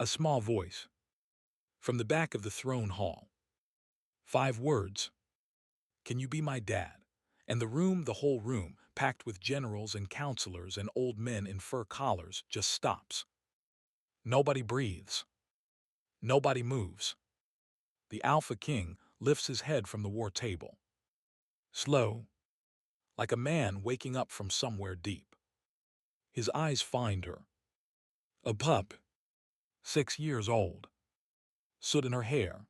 A small voice. From the back of the throne hall. 5 words. Can you be my dad? And the whole room, packed with generals and counselors and old men in fur collars, just stops. Nobody breathes. Nobody moves. The Alpha King lifts his head from the war table. Slow, like a man waking up from somewhere deep. His eyes find her. A pup, 6 years old. Soot in her hair.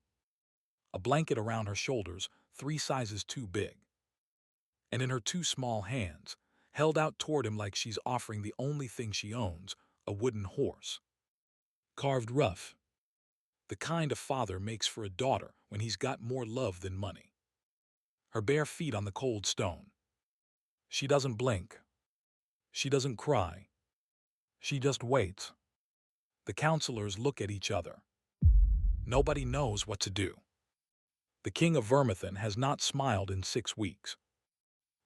A blanket around her shoulders, 3 sizes too big. And in her 2 small hands, held out toward him like she's offering the only thing she owns, a wooden horse. Carved rough. The kind a father makes for a daughter when he's got more love than money. Her bare feet on the cold stone. She doesn't blink. She doesn't cry. She just waits. The counselors look at each other. Nobody knows what to do. The king of Vermithon has not smiled in 6 weeks.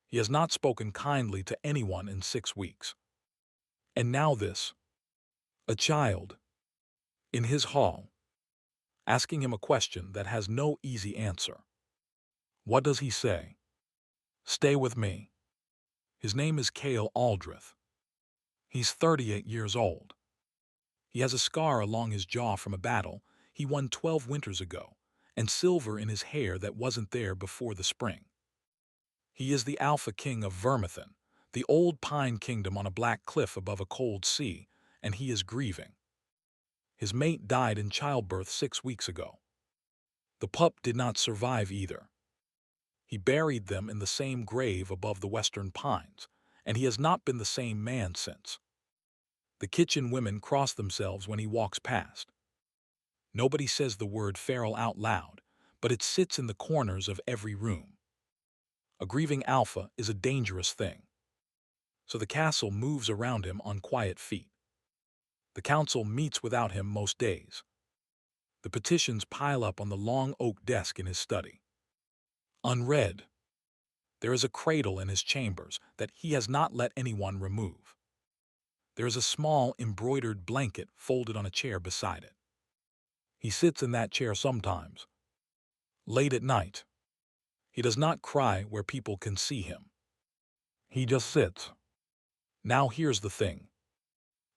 He has not spoken kindly to anyone in 6 weeks. And now this. A child. In his hall. Asking him a question that has no easy answer. What does he say? Stay with me. His name is Cale Aldrich. He's 38 years old. He has a scar along his jaw from a battle he won 12 winters ago, and silver in his hair that wasn't there before the spring. He is the Alpha King of Vermithon, the old pine kingdom on a black cliff above a cold sea, and he is grieving. His mate died in childbirth 6 weeks ago. The pup did not survive either. He buried them in the same grave above the western pines, and he has not been the same man since. The kitchen women cross themselves when he walks past. Nobody says the word feral out loud, but it sits in the corners of every room. A grieving alpha is a dangerous thing. So the castle moves around him on quiet feet. The council meets without him most days. The petitions pile up on the long oak desk in his study. Unread. There is a cradle in his chambers that he has not let anyone remove. There is a small embroidered blanket folded on a chair beside it. He sits in that chair sometimes. Late at night. He does not cry where people can see him. He just sits. Now here's the thing.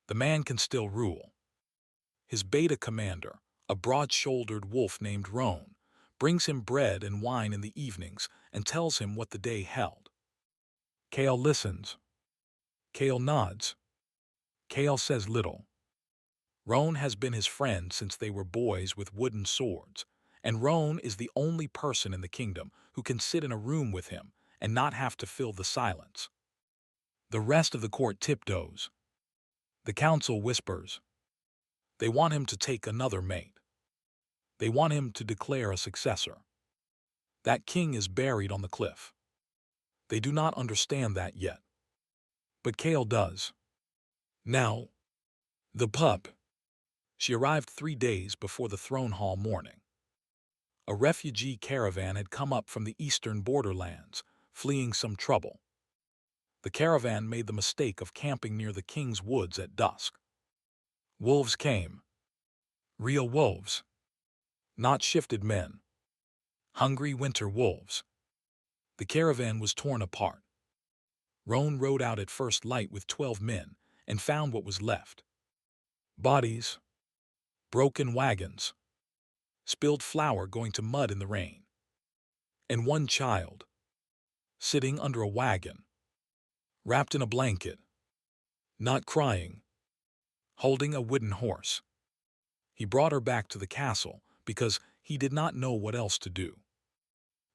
The man can still rule. His beta commander, a broad-shouldered wolf named Roan, brings him bread and wine in the evenings and tells him what the day held. Cale listens. Cale nods. Cale says little. Roan has been his friend since they were boys with wooden swords, and Roan is the only person in the kingdom who can sit in a room with him and not have to fill the silence. The rest of the court tiptoes. The council whispers. They want him to take another mate. They want him to declare a successor. That king is buried on the cliff. They do not understand that yet. But Cale does. Now, the pup. She arrived 3 days before the throne hall morning. A refugee caravan had come up from the eastern borderlands, fleeing some trouble. The caravan made the mistake of camping near the king's woods at dusk. Wolves came. Real wolves. Not shifted men. Hungry winter wolves. The caravan was torn apart. Roan rode out at first light with 12 men and found what was left. Bodies. Broken wagons. Spilled flour going to mud in the rain. And one child. Sitting under a wagon. Wrapped in a blanket. Not crying. Holding a wooden horse. He brought her back to the castle because he did not know what else to do.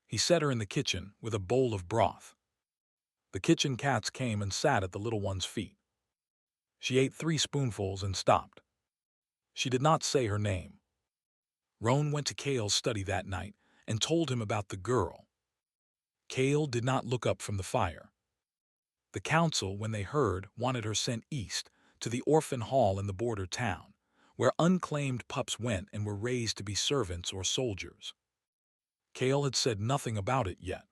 He set her in the kitchen with a bowl of broth. The kitchen cats came and sat at the little one's feet. She ate 3 spoonfuls and stopped. She did not say her name. Roan went to Cale's study that night and told him about the girl. Cale did not look up from the fire. The council, when they heard, wanted her sent east to the Orphan hall in the border town, where unclaimed pups went and were raised to be servants or soldiers. Cale had said nothing about it yet.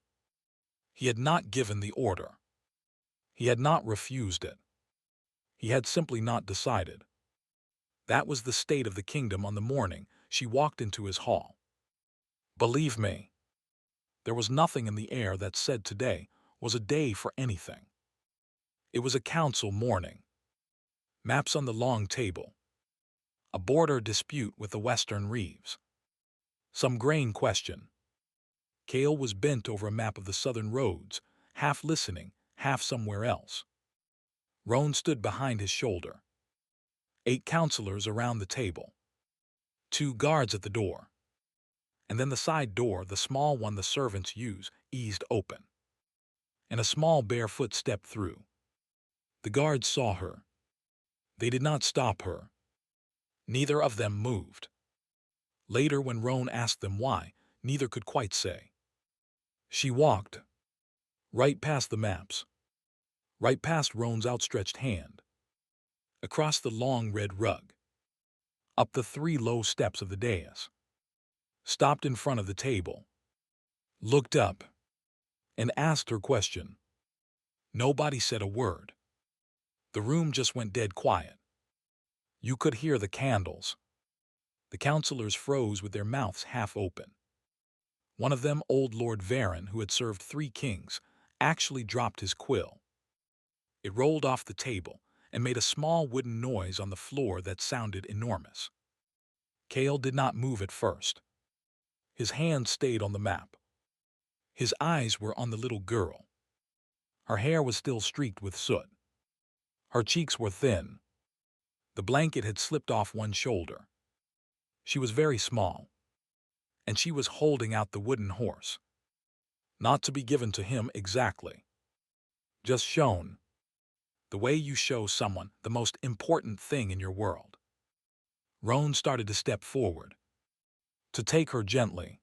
He had not given the order. He had not refused it. He had simply not decided. That was the state of the kingdom on the morning she walked into his hall. Believe me, there was nothing in the air that said today was a day for anything. It was a council morning. Maps on the long table. A border dispute with the Western Reeves. Some grain question. Cale was bent over a map of the southern roads, half listening, half somewhere else. Roan stood behind his shoulder. 8 counselors around the table. 2 guards at the door. And then the side door, the small one the servants use, eased open. And a small barefoot stepped through. The guards saw her. They did not stop her. Neither of them moved. Later, when Roan asked them why, neither could quite say. She walked. Right past the maps. Right past Roan's outstretched hand. Across the long red rug. Up the 3 low steps of the dais. Stopped in front of the table. Looked up. And asked her question. Nobody said a word. The room just went dead quiet. You could hear the candles. The counselors froze with their mouths half open. One of them, old Lord Varon, who had served 3 kings, actually dropped his quill. It rolled off the table and made a small wooden noise on the floor that sounded enormous. Cale did not move at first. His hand stayed on the map. His eyes were on the little girl. Her hair was still streaked with soot. Her cheeks were thin. The blanket had slipped off one shoulder. She was very small. And she was holding out the wooden horse. Not to be given to him exactly. Just shown. The way you show someone the most important thing in your world. Roan started to step forward. To take her gently.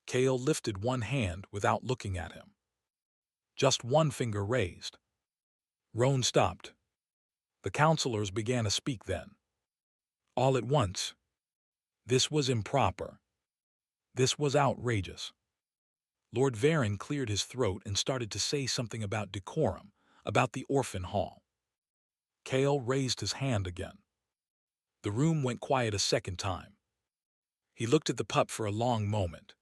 Cale lifted one hand without looking at him. Just one finger raised. Roan stopped. The counselors began to speak then. All at once. This was improper. This was outrageous. Lord Varon cleared his throat and started to say something about decorum, about the orphan hall. Cale raised his hand again. The room went quiet a second time. He looked at the pup for a long moment.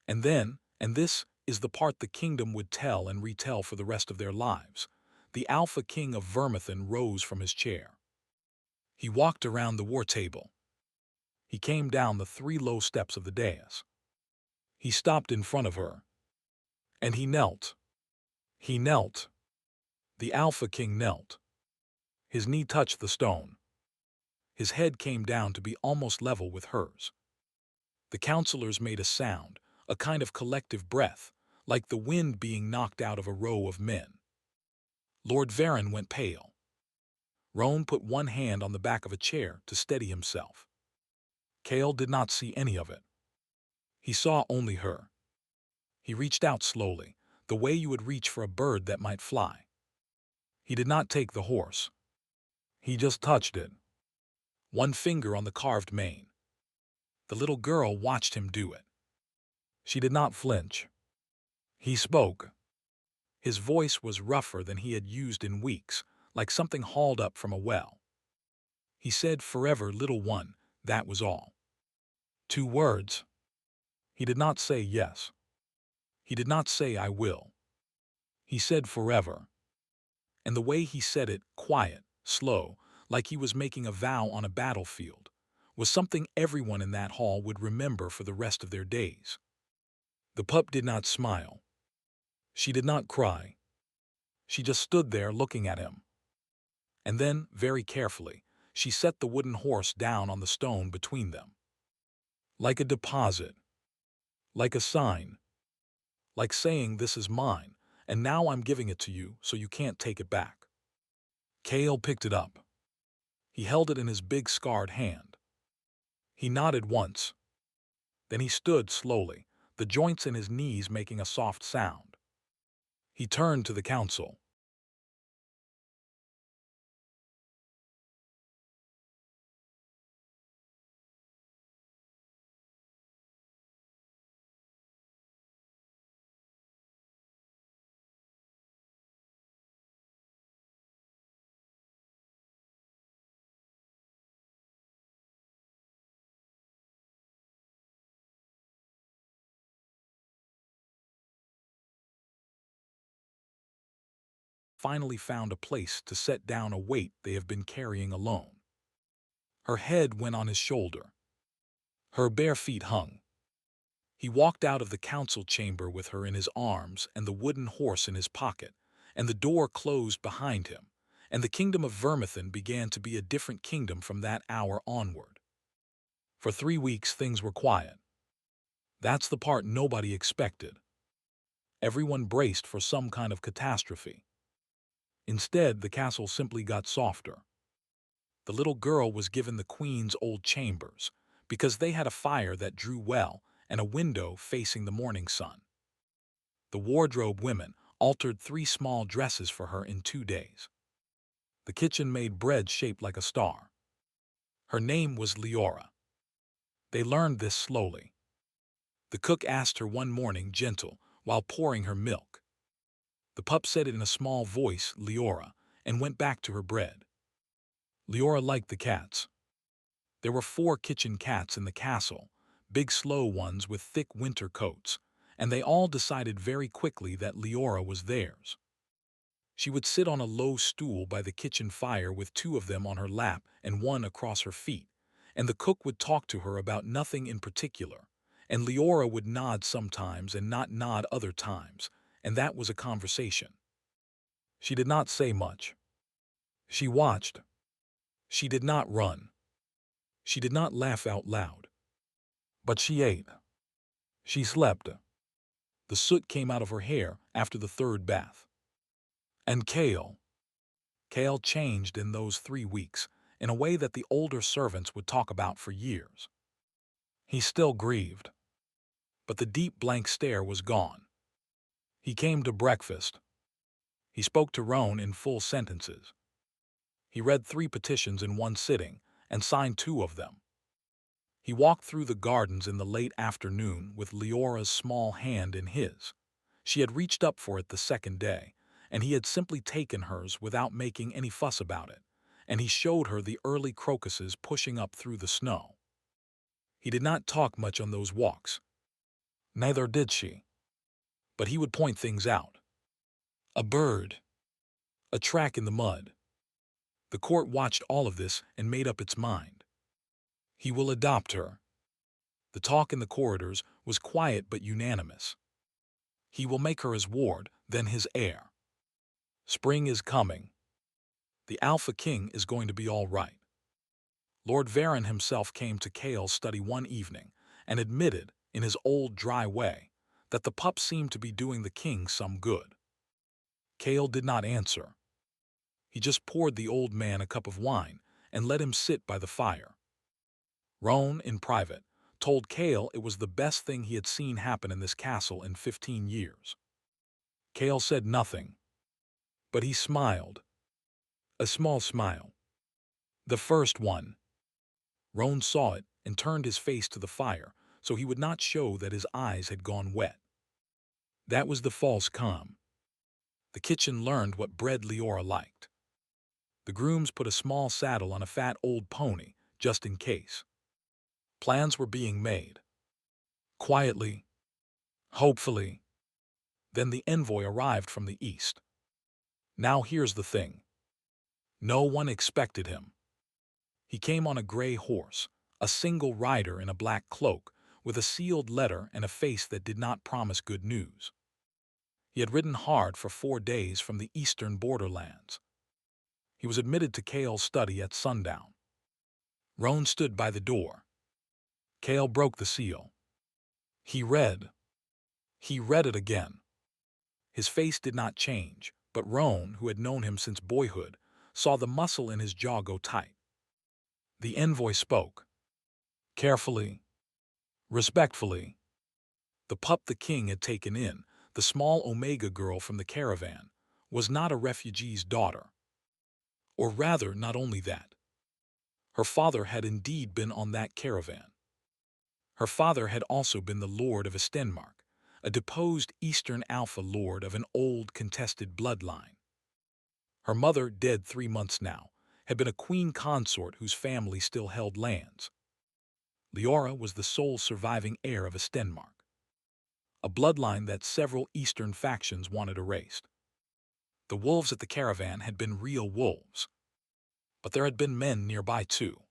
And then, and this is the part the kingdom would tell and retell for the rest of their lives, the Alpha King of Vermithon rose from his chair. He walked around the war table. He came down the 3 low steps of the dais. He stopped in front of her. And he knelt. He knelt. The Alpha King knelt. His knee touched the stone. His head came down to be almost level with hers. The counselors made a sound, a kind of collective breath, like the wind being knocked out of a row of men. Lord Varon went pale. Roan put one hand on the back of a chair to steady himself. Cale did not see any of it. He saw only her. He reached out slowly, the way you would reach for a bird that might fly. He did not take the horse. He just touched it. One finger on the carved mane. The little girl watched him do it. She did not flinch. He spoke. His voice was rougher than he had used in weeks, like something hauled up from a well. He said, "Forever, little one," that was all. 2 words. He did not say yes. He did not say I will. He said forever. And the way he said it, quiet, slow, like he was making a vow on a battlefield, was something everyone in that hall would remember for the rest of their days. The pup did not smile. She did not cry. She just stood there looking at him. And then, very carefully, she set the wooden horse down on the stone between them. Like a deposit. Like a sign. Like saying, "This is mine, and now I'm giving it to you so you can't take it back." Cale picked it up. He held it in his big scarred hand. He nodded once. Then he stood slowly, the joints in his knees making a soft sound. He turned to the council. finally found a place to set down a weight they have been carrying alone. Her head went on his shoulder. Her bare feet hung. He walked out of the council chamber with her in his arms and the wooden horse in his pocket, and the door closed behind him, and the kingdom of Vermithon began to be a different kingdom from that hour onward. For 3 weeks things were quiet. That's the part nobody expected. Everyone braced for some kind of catastrophe. Instead, the castle simply got softer. The little girl was given the queen's old chambers, because they had a fire that drew well and a window facing the morning sun. The wardrobe women altered 3 small dresses for her in 2 days. The kitchen made bread shaped like a star. Her name was Leora. They learned this slowly. The cook asked her one morning, gentle, while pouring her milk. The pup said it in a small voice, Leora, and went back to her bread. Leora liked the cats. There were 4 kitchen cats in the castle, big slow ones with thick winter coats, and they all decided very quickly that Leora was theirs. She would sit on a low stool by the kitchen fire with 2 of them on her lap and 1 across her feet, and the cook would talk to her about nothing in particular, and Leora would nod sometimes and not nod other times, and that was a conversation. She did not say much. She watched. She did not run. She did not laugh out loud. But she ate. She slept. The soot came out of her hair after the 3rd bath. And Kale changed in those 3 weeks in a way that the older servants would talk about for years. He still grieved, but the deep blank stare was gone. He came to breakfast. He spoke to Roan in full sentences. He read 3 petitions in one sitting and signed 2 of them. He walked through the gardens in the late afternoon with Leora's small hand in his. She had reached up for it the 2nd day, and he had simply taken hers without making any fuss about it, and he showed her the early crocuses pushing up through the snow. He did not talk much on those walks. Neither did she. But he would point things out. A bird. A track in the mud. The court watched all of this and made up its mind. He will adopt her. The talk in the corridors was quiet but unanimous. He will make her his ward, then his heir. Spring is coming. The Alpha King is going to be all right. Lord Varon himself came to Kale's study one evening and admitted, in his old dry way, that the pup seemed to be doing the king some good. Kale did not answer. He just poured the old man a cup of wine and let him sit by the fire. Roan, in private, told Kale it was the best thing he had seen happen in this castle in 15 years. Kale said nothing, but he smiled. A small smile. The first one. Roan saw it and turned his face to the fire so he would not show that his eyes had gone wet. That was the false calm. The kitchen learned what bread Leora liked. The grooms put a small saddle on a fat old pony, just in case. Plans were being made. Quietly. Hopefully. Then the envoy arrived from the east. Now here's the thing. No one expected him. He came on a gray horse, a single rider in a black cloak, with a sealed letter and a face that did not promise good news. He had ridden hard for 4 days from the eastern borderlands. He was admitted to Kale's study at sundown. Roan stood by the door. Kale broke the seal. He read. He read it again. His face did not change, but Roan, who had known him since boyhood, saw the muscle in his jaw go tight. The envoy spoke. Carefully. Respectfully. The pup the king had taken in, the small Omega girl from the caravan, was not a refugee's daughter. Or rather, not only that. Her father had indeed been on that caravan. Her father had also been the lord of Estenmark, a deposed Eastern Alpha lord of an old contested bloodline. Her mother, dead 3 months now, had been a queen consort whose family still held lands. Leora was the sole surviving heir of Estenmark, a bloodline that several Eastern factions wanted erased. The wolves at the caravan had been real wolves, but there had been men nearby too.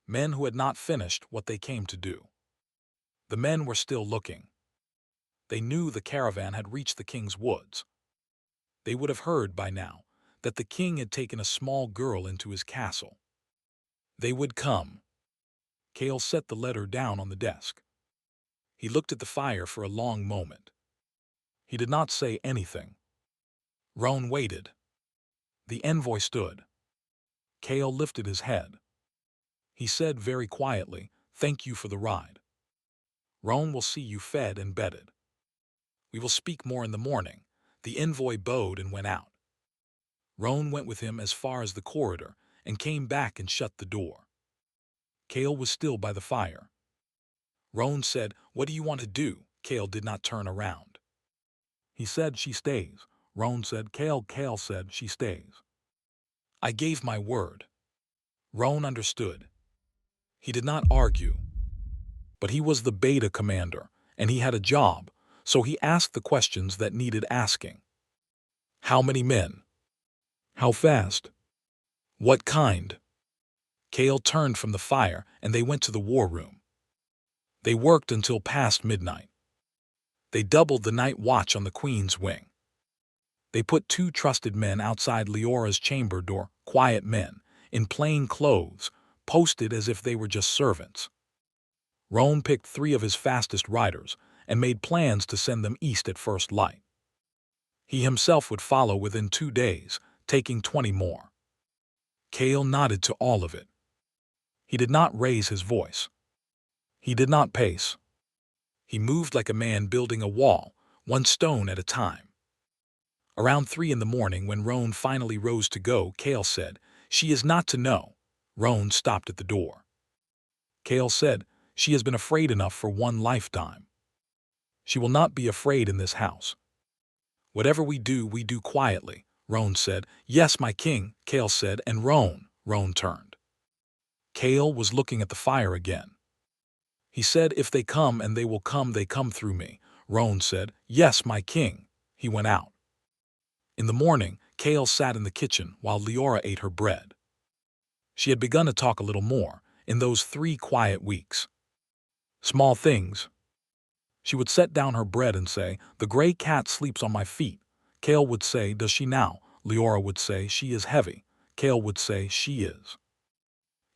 Men who had not finished what they came to do. The men were still looking. They knew the caravan had reached the king's woods. They would have heard by now that the king had taken a small girl into his castle. They would come. Kale set the letter down on the desk. He looked at the fire for a long moment. He did not say anything. Roan waited. The envoy stood. Kale lifted his head. He said very quietly, "Thank you for the ride. Roan will see you fed and bedded. We will speak more in the morning." The envoy bowed and went out. Roan went with him as far as the corridor and came back and shut the door. Kale was still by the fire. Roan said, "What do you want to do?" Kale did not turn around. He said, "She stays." Roan said, "Kale." Kale said, "She stays." "I gave my word." Roan understood. He did not argue. But he was the beta commander, and he had a job, so he asked the questions that needed asking. How many men? How fast? What kind? Kale turned from the fire and they went to the war room. They worked until past midnight. They doubled the night watch on the Queen's wing. They put 2 trusted men outside Leora's chamber door, quiet men, in plain clothes, posted as if they were just servants. Roan picked 3 of his fastest riders and made plans to send them east at first light. He himself would follow within 2 days, taking 20 more. Kale nodded to all of it. He did not raise his voice. He did not pace. He moved like a man building a wall, 1 stone at a time. Around 3 in the morning, when Roan finally rose to go, Kale said, "She is not to know." Roan stopped at the door. Kale said, "She has been afraid enough for 1 lifetime. She will not be afraid in this house. Whatever we do quietly." Roan said, "Yes, my king," Kale said, and Roan turned. Kale was looking at the fire again. He said, "If they come, and they will come, they come through me." Roan said, "Yes, my king." He went out. In the morning, Kale sat in the kitchen while Leora ate her bread. She had begun to talk a little more in those 3 quiet weeks. Small things. She would set down her bread and say, "The gray cat sleeps on my feet." Kale would say, "Does she now?" Leora would say, "She is heavy." Kale would say, "She is.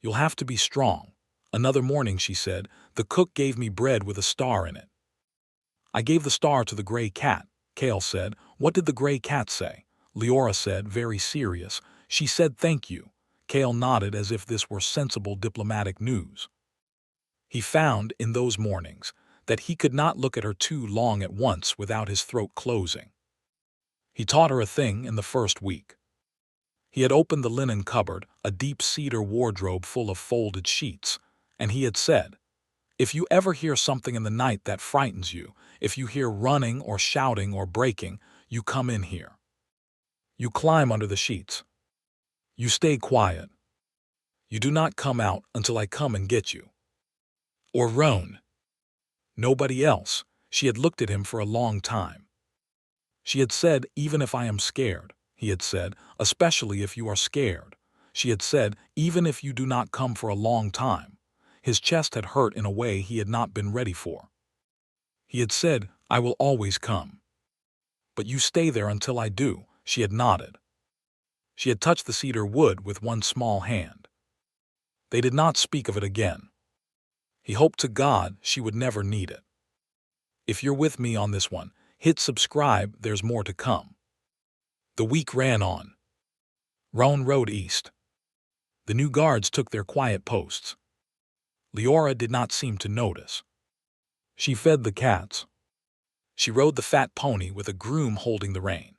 You'll have to be strong." Another morning she said, "The cook gave me bread with a star in it. I gave the star to the gray cat." Kale said, "What did the gray cat say?" Leora said, very serious, "She said thank you." Kale nodded as if this were sensible diplomatic news. He found, in those mornings, that he could not look at her too long at once without his throat closing. He taught her a thing in the first week. He had opened the linen cupboard, a deep cedar wardrobe full of folded sheets, and he had said, "If you ever hear something in the night that frightens you, if you hear running or shouting or breaking, you come in here. You climb under the sheets. You stay quiet. You do not come out until I come and get you." Or Roan. Nobody else. She had looked at him for a long time. She had said, "Even if I am scared," he had said, "especially if you are scared." She had said, "Even if you do not come for a long time." His chest had hurt in a way he had not been ready for. He had said, "I will always come. But you stay there until I do." She had nodded. She had touched the cedar wood with 1 small hand. They did not speak of it again. He hoped to God she would never need it. If you're with me on this one, hit subscribe, there's more to come. The week ran on. Roan rode east. The new guards took their quiet posts. Leora did not seem to notice. She fed the cats. She rode the fat pony with a groom holding the rein.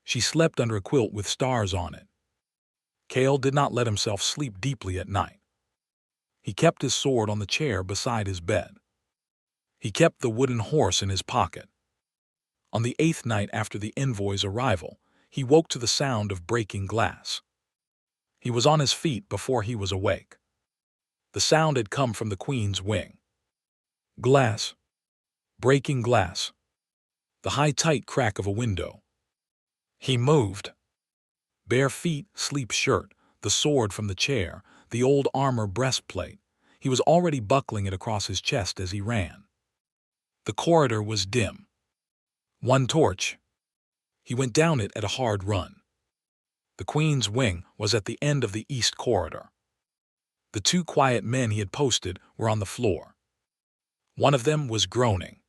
She slept under a quilt with stars on it. Kale did not let himself sleep deeply at night. He kept his sword on the chair beside his bed. He kept the wooden horse in his pocket. On the 8th night after the envoy's arrival, he woke to the sound of breaking glass. He was on his feet before he was awake. The sound had come from the Queen's wing. Glass. Breaking glass. The high tight crack of a window. He moved. Bare feet, sleep shirt, the sword from the chair, the old armor breastplate. He was already buckling it across his chest as he ran. The corridor was dim. One torch. He went down it at a hard run. The Queen's wing was at the end of the east corridor. The two quiet men he had posted were on the floor. One of them was groaning.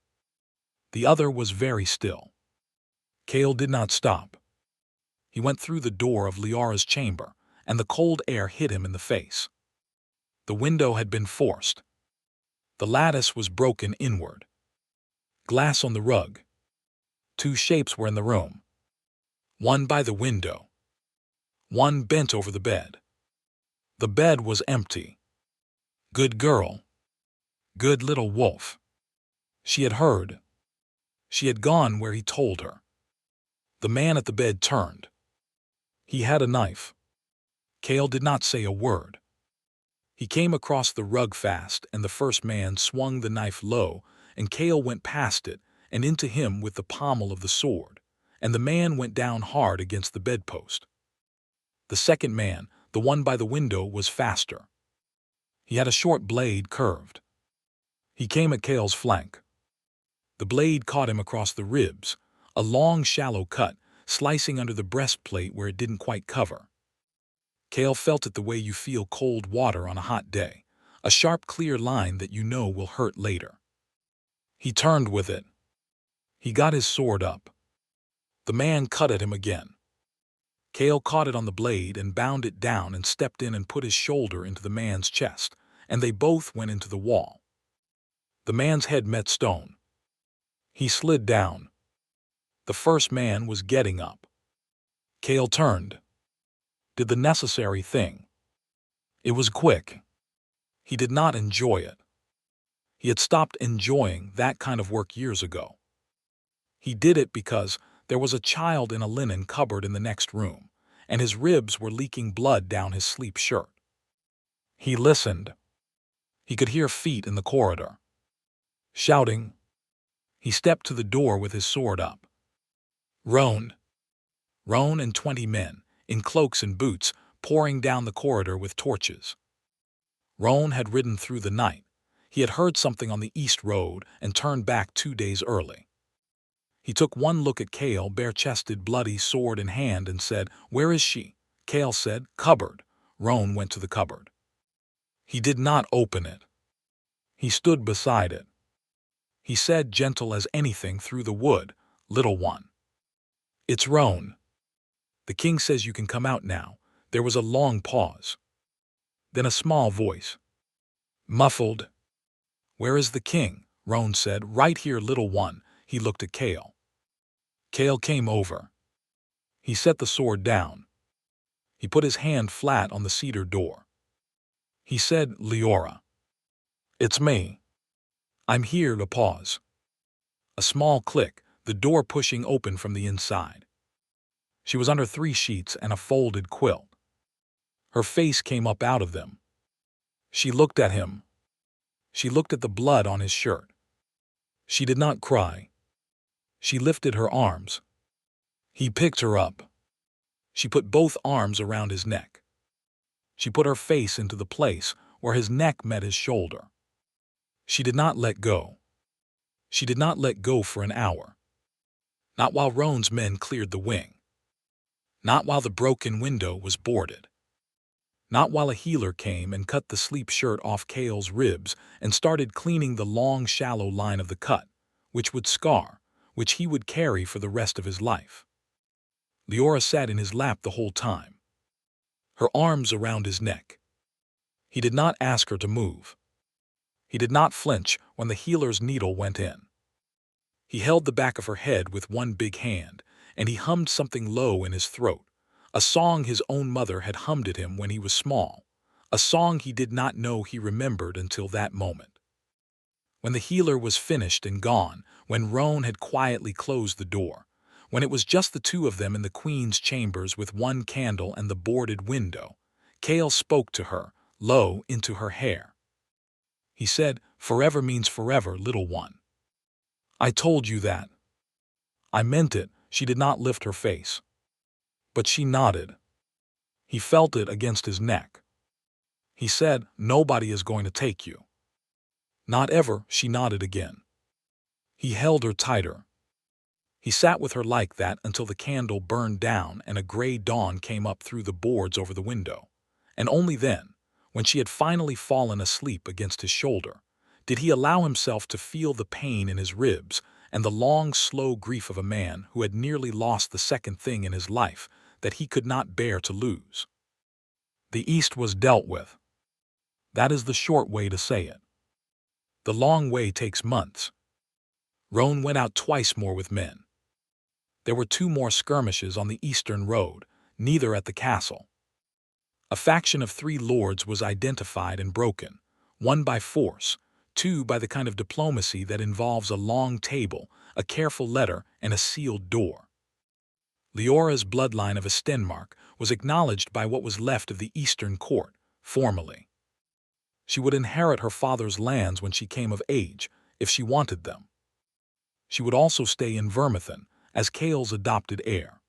The other was very still. Cale did not stop. He went through the door of Liara's chamber, and the cold air hit him in the face. The window had been forced. The lattice was broken inward. Glass on the rug. Two shapes were in the room. One by the window. One bent over the bed. The bed was empty. Good girl. Good little wolf. She had heard. She had gone where he told her. The man at the bed turned. He had a knife. Cale did not say a word. He came across the rug fast, and the first man swung the knife low, and Cale went past it and into him with the pommel of the sword, and the man went down hard against the bedpost. The second man, the one by the window, was faster. He had a short blade curved. He came at Cale's flank. The blade caught him across the ribs, a long, shallow cut, slicing under the breastplate where it didn't quite cover. Cale felt it the way you feel cold water on a hot day, a sharp, clear line that you know will hurt later. He turned with it. He got his sword up. The man cut at him again. Cale caught it on the blade and bound it down and stepped in and put his shoulder into the man's chest, and they both went into the wall. The man's head met stone. He slid down. The first man was getting up. Cale turned. Did the necessary thing. It was quick. He did not enjoy it. He had stopped enjoying that kind of work years ago. He did it because there was a child in a linen cupboard in the next room, and his ribs were leaking blood down his sleep shirt. He listened. He could hear feet in the corridor. Shouting. He stepped to the door with his sword up. Roan and 20 men, in cloaks and boots, pouring down the corridor with torches. Roan had ridden through the night. He had heard something on the east road and turned back 2 days early. He took one look at Cale, bare-chested, bloody, sword in hand, and said, "Where is she?" Cale said, "Cupboard." Roan went to the cupboard. He did not open it. He stood beside it. He said, gentle as anything through the wood, "Little one." "It's Roan. The king says you can come out now." There was a long pause. Then a small voice. Muffled. "Where is the king?" Roan said. "Right here, little one." He looked at Cale. Cale came over. He set the sword down. He put his hand flat on the cedar door. He said, "Liara." "It's me. I'm here." To pause. A small click, the door pushing open from the inside. She was under 3 sheets and a folded quilt. Her face came up out of them. She looked at him. She looked at the blood on his shirt. She did not cry. She lifted her arms. He picked her up. She put both arms around his neck. She put her face into the place where his neck met his shoulder. She did not let go. She did not let go for an hour. Not while Roan's men cleared the wing. Not while the broken window was boarded. Not while a healer came and cut the sleep shirt off Cale's ribs and started cleaning the long, shallow line of the cut, which would scar, which he would carry for the rest of his life. Liara sat in his lap the whole time, her arms around his neck. He did not ask her to move. He did not flinch when the healer's needle went in. He held the back of her head with one big hand, and he hummed something low in his throat, a song his own mother had hummed at him when he was small, a song he did not know he remembered until that moment. When the healer was finished and gone, when Roan had quietly closed the door, when it was just the two of them in the Queen's chambers with one candle and the boarded window, Cale spoke to her, low, into her hair. He said, "Forever means forever, little one. I told you that." "I meant it." She did not lift her face. But she nodded. He felt it against his neck. He said, "Nobody is going to take you." "Not ever," she nodded again. He held her tighter. He sat with her like that until the candle burned down and a gray dawn came up through the boards over the window. And only then, when she had finally fallen asleep against his shoulder, did he allow himself to feel the pain in his ribs and the long, slow grief of a man who had nearly lost the second thing in his life that he could not bear to lose. The East was dealt with. That is the short way to say it. The long way takes months. Roan went out twice more with men. There were 2 more skirmishes on the eastern road, neither at the castle. A faction of 3 lords was identified and broken, 1 by force, 2 by the kind of diplomacy that involves a long table, a careful letter, and a sealed door. Leora's bloodline of Estenmark was acknowledged by what was left of the Eastern Court, formally. She would inherit her father's lands when she came of age, if she wanted them. She would also stay in Vermithon, as Cale's adopted heir.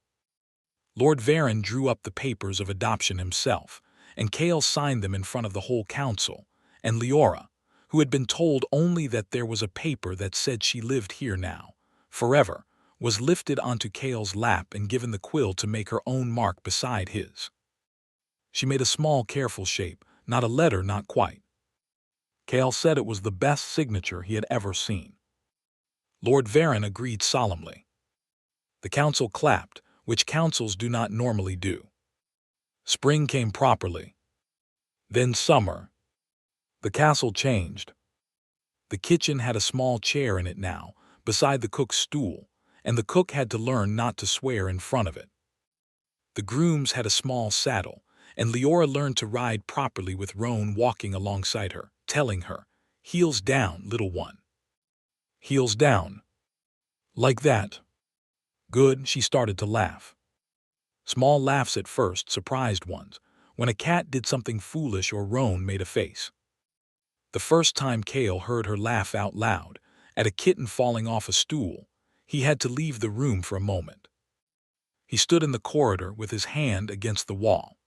Lord Varon drew up the papers of adoption himself, and Cale signed them in front of the whole council, and Leora, who had been told only that there was a paper that said she lived here now, forever, was lifted onto Cale's lap and given the quill to make her own mark beside his. She made a small, careful shape, not a letter, not quite. Cale said it was the best signature he had ever seen. Lord Varon agreed solemnly. The council clapped, which councils do not normally do. Spring came properly. Then summer. The castle changed. The kitchen had a small chair in it now, beside the cook's stool, and the cook had to learn not to swear in front of it. The grooms had a small saddle, and Leora learned to ride properly with Roan walking alongside her, telling her, "Heels down, little one. Heels down. Like that." Good, she started to laugh. Small laughs at first, surprised ones, when a cat did something foolish or Roan made a face. The first time Cale heard her laugh out loud, at a kitten falling off a stool, he had to leave the room for a moment. He stood in the corridor with his hand against the wall.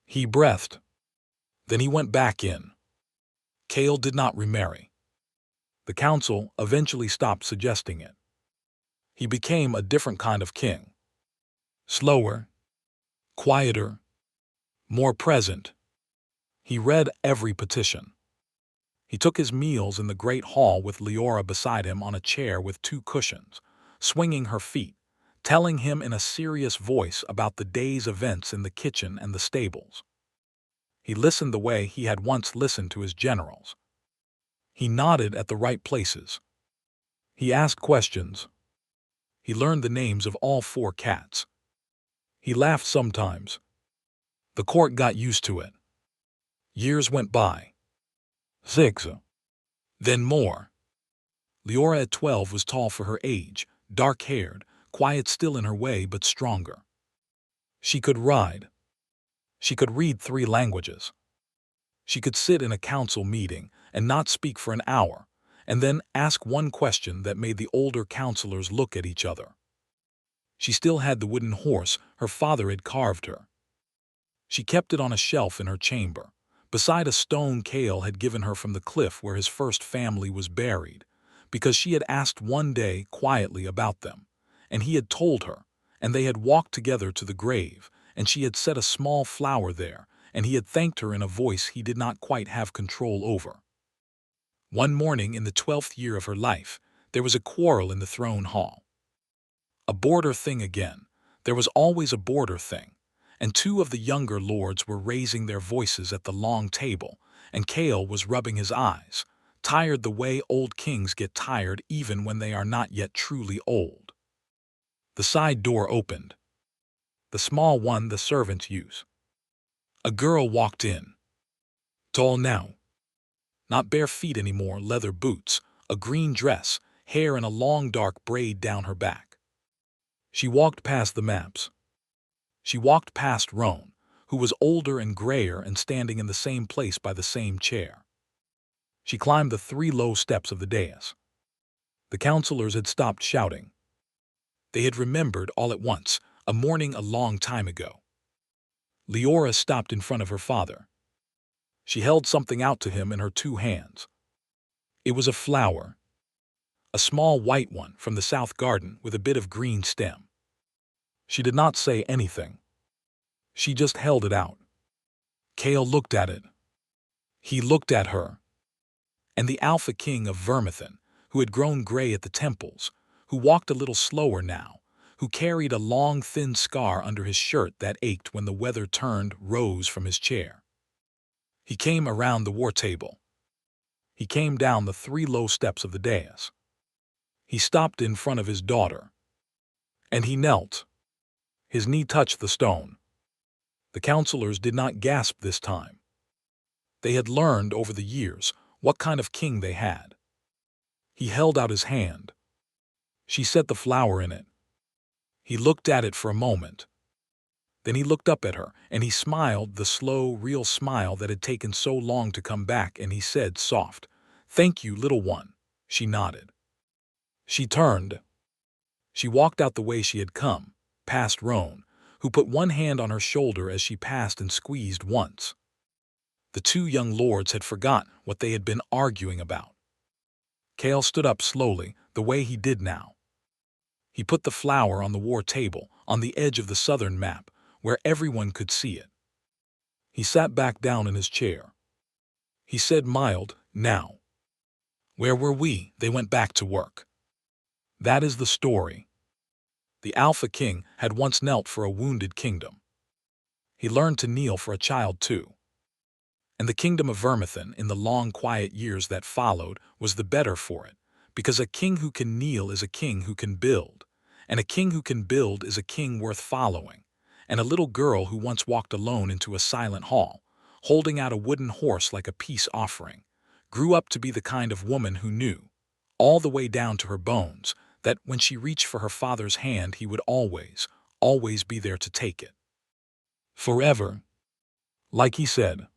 He breathed. Then he went back in. Cale did not remarry. The council eventually stopped suggesting it. He became a different kind of king. Slower, quieter, more present. He read every petition. He took his meals in the great hall with Leora beside him on a chair with 2 cushions, swinging her feet, telling him in a serious voice about the day's events in the kitchen and the stables. He listened the way he had once listened to his generals. He nodded at the right places. He asked questions. He learned the names of all 4 cats. He laughed sometimes. The court got used to it. Years went by. 6. Then more. Leora at 12 was tall for her age, dark-haired, quiet still in her way but stronger. She could ride. She could read 3 languages. She could sit in a council meeting and not speak for an hour, and then ask one question that made the older counselors look at each other. She still had the wooden horse her father had carved her. She kept it on a shelf in her chamber, beside a stone Cale had given her from the cliff where his first family was buried, because she had asked one day quietly about them, and he had told her, and they had walked together to the grave, and she had set a small flower there, and he had thanked her in a voice he did not quite have control over. One morning in the 12th year of her life, there was a quarrel in the throne hall. A border thing again. There was always a border thing, and 2 of the younger lords were raising their voices at the long table, and Cale was rubbing his eyes, tired the way old kings get tired even when they are not yet truly old. The side door opened. The small one the servants use. A girl walked in. Tall now. Not bare feet anymore, leather boots, a green dress, hair in a long dark braid down her back. She walked past the maps. She walked past Roan, who was older and grayer and standing in the same place by the same chair. She climbed the 3 low steps of the dais. The counselors had stopped shouting. They had remembered all at once A morning a long time ago. Leora stopped in front of her father. She held something out to him in her two hands. It was a flower, a small white one from the south garden with a bit of green stem. She did not say anything. She just held it out. Kale looked at it. He looked at her. And the Alpha King of Vermithon, who had grown gray at the temples, who walked a little slower now, who carried a long thin scar under his shirt that ached when the weather turned, rose from his chair. He came around the war table. He came down the 3 low steps of the dais. He stopped in front of his daughter. And he knelt. His knee touched the stone. The counselors did not gasp this time. They had learned over the years what kind of king they had. He held out his hand. She set the flower in it. He looked at it for a moment. Then he looked up at her, and he smiled the slow, real smile that had taken so long to come back, and he said, soft, "Thank you, little one." She nodded. She turned. She walked out the way she had come, past Roan, who put one hand on her shoulder as she passed and squeezed once. The 2 young lords had forgotten what they had been arguing about. Kale stood up slowly, the way he did now. He put the flower on the war table, on the edge of the southern map, where everyone could see it. He sat back down in his chair. He said mild, "Now, where were we?" They went back to work. That is the story. The Alpha King had once knelt for a wounded kingdom. He learned to kneel for a child too. And the kingdom of Vermithon, in the long quiet years that followed, was the better for it, because a king who can kneel is a king who can build, and a king who can build is a king worth following. And a little girl who once walked alone into a silent hall, holding out a wooden horse like a peace offering, grew up to be the kind of woman who knew, all the way down to her bones, that when she reached for her father's hand he would always, always be there to take it. Forever. Like he said.